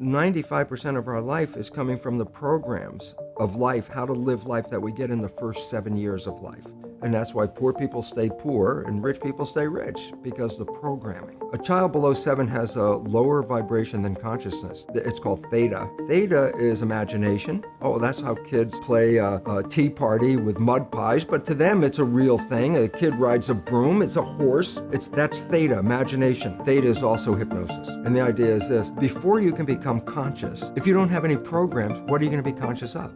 95% of our life is coming from the programs of life, how to live life that we get in the first 7 years of life. And that's why poor people stay poor and rich people stay rich, because the programming. A child below 7 has a lower vibration than consciousness. It's called theta. Theta is imagination. Oh, that's how kids play a tea party with mud pies, but to them it's a real thing. A kid rides a broom, it's a horse. That's theta, imagination. Theta is also hypnosis. And the idea is this: before you can become conscious, if you don't have any programs, what are you going to be conscious of?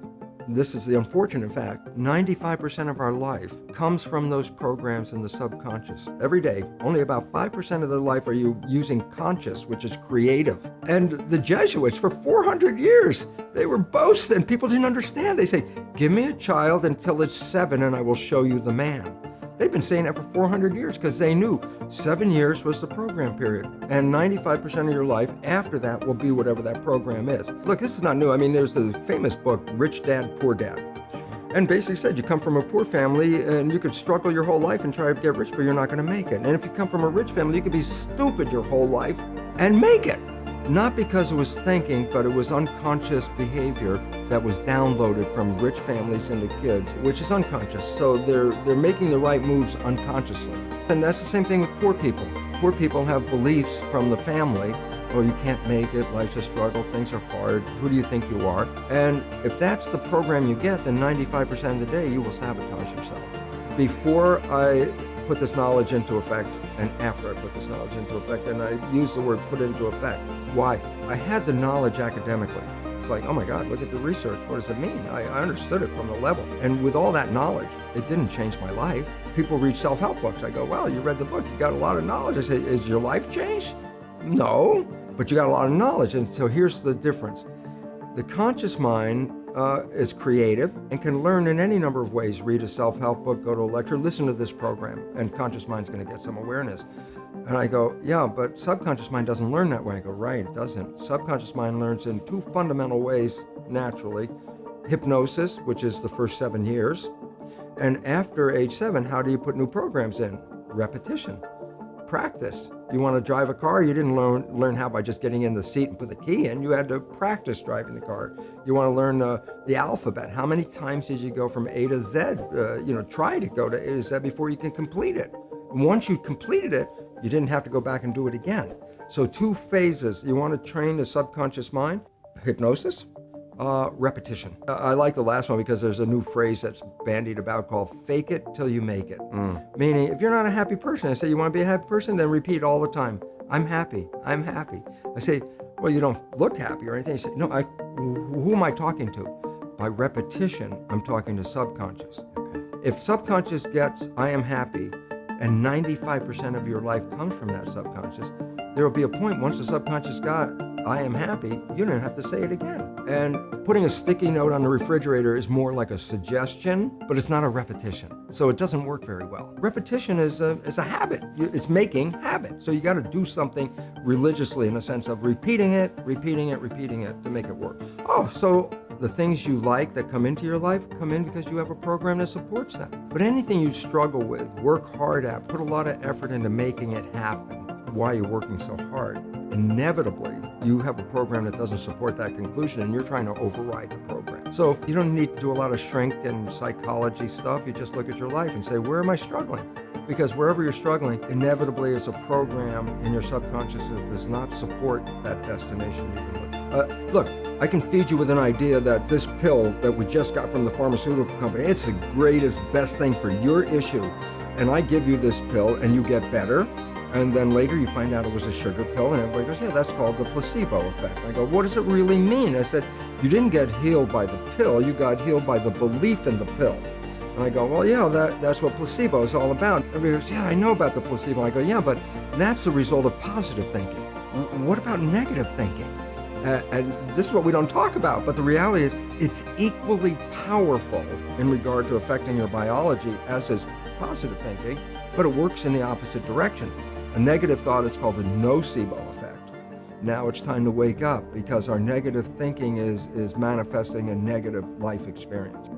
This is the unfortunate fact. 95% of our life comes from those programs in the subconscious. Every day, only about 5% of their life are you using conscious, which is creative. And the Jesuits, for 400 years, they were boasting. People didn't understand. They say, give me a child until it's 7 and I will show you the man. They've been saying that for 400 years because they knew 7 years was the program period. And 95% of your life after that will be whatever that program is. Look, this is not new. I mean, there's the famous book, Rich Dad, Poor Dad. And basically said you come from a poor family and you could struggle your whole life and try to get rich, but you're not going to make it. And if you come from a rich family, you could be stupid your whole life and make it. Not because it was thinking, but it was unconscious behavior that was downloaded from rich families into kids, which is unconscious. So they're making the right moves unconsciously. And that's the same thing with poor people. Poor people have beliefs from the family. Oh, you can't make it, life's a struggle, things are hard, who do you think you are? And if that's the program you get, then 95% of the day you will sabotage yourself. Before I put this knowledge into effect, and after I put this knowledge into effect, and I use the word put into effect. Why? I had the knowledge academically. It's like, oh my God, look at the research. What does it mean? I understood it from the level. And with all that knowledge, it didn't change my life. People read self-help books. I go, well, you read the book, you got a lot of knowledge. I say, is your life changed? No, but you got a lot of knowledge. And so here's the difference. The conscious mind is creative and can learn in any number of ways. Read a self-help book, go to a lecture, listen to this program, and conscious mind's going to get some awareness. And I go, yeah, but subconscious mind doesn't learn that way. I go, right, it doesn't. Subconscious mind learns in 2 fundamental ways naturally. Hypnosis, which is the first 7 years. And after age 7, how do you put new programs in? Repetition. Practice. You want to drive a car, you didn't learn how by just getting in the seat and put the key in. You had to practice driving the car. You want to learn the alphabet. How many times did you go from A to Z? Try to go to A to Z before you can complete it. And once you completed it, you didn't have to go back and do it again. So 2 phases. You want to train the subconscious mind, hypnosis, repetition. I like the last one because there's a new phrase that's bandied about called fake it till you make it. Meaning, if you're not a happy person, I say, you want to be a happy person? Then repeat all the time, I'm happy, I'm happy. I say, well, you don't look happy or anything. I say, no, who am I talking to? By repetition, I'm talking to subconscious. Okay. If subconscious gets, I am happy, and 95% of your life comes from that subconscious, there will be a point once the subconscious got, I am happy, you don't have to say it again. And putting a sticky note on the refrigerator is more like a suggestion, but it's not a repetition. So it doesn't work very well. Repetition is a habit. It's making habit. So you got to do something religiously in a sense of repeating it to make it work. Oh, so the things you like that come into your life come in because you have a program that supports them. But anything you struggle with, work hard at, put a lot of effort into making it happen, why you're working so hard, inevitably you have a program that doesn't support that conclusion and you're trying to override the program. So you don't need to do a lot of shrink and psychology stuff. You just look at your life and say, where am I struggling? Because wherever you're struggling, inevitably is a program in your subconscious that does not support that destination you've been looking. Look, I can feed you with an idea that this pill that we just got from the pharmaceutical company, it's the greatest, best thing for your issue. And I give you this pill and you get better. And then later you find out it was a sugar pill and everybody goes, yeah, that's called the placebo effect. I go, what does it really mean? I said, you didn't get healed by the pill, you got healed by the belief in the pill. And I go, well, yeah, that's what placebo is all about. Everybody goes, yeah, I know about the placebo. I go, yeah, but that's a result of positive thinking. What about negative thinking? And this is what we don't talk about, but the reality is it's equally powerful in regard to affecting your biology as is positive thinking, but it works in the opposite direction. A negative thought is called the nocebo effect. Now it's time to wake up because our negative thinking is manifesting a negative life experience.